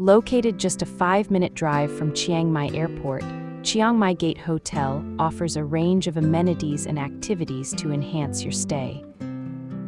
Located just a 5-minute drive from Chiang Mai Airport, Chiangmai Gate Hotel offers a range of amenities and activities to enhance your stay.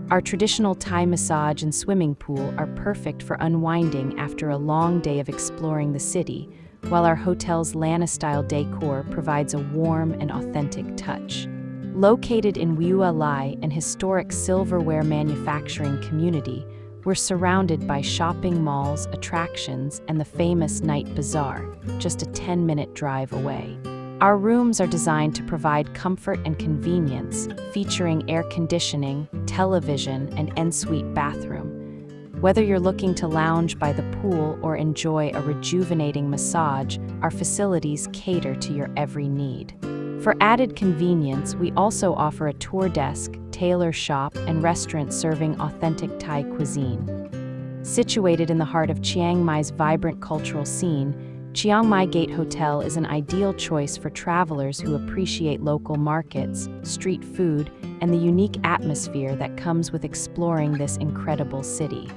Our traditional Thai massage and swimming pool are perfect for unwinding after a long day of exploring the city, while our hotel's Lanna-style decor provides a warm and authentic touch. Located in Wua Lai, an historic silverware manufacturing community, we're surrounded by shopping malls, attractions, and the famous Night Bazaar, just a 10-minute drive away. Our rooms are designed to provide comfort and convenience, featuring air conditioning, television, and ensuite bathroom. Whether you're looking to lounge by the pool or enjoy a rejuvenating massage, our facilities cater to your every need. For added convenience, we also offer a tour desk, tailor shop, and restaurant serving authentic Thai cuisine. Situated in the heart of Chiang Mai's vibrant cultural scene, Chiangmai Gate Hotel is an ideal choice for travelers who appreciate local markets, street food, and the unique atmosphere that comes with exploring this incredible city.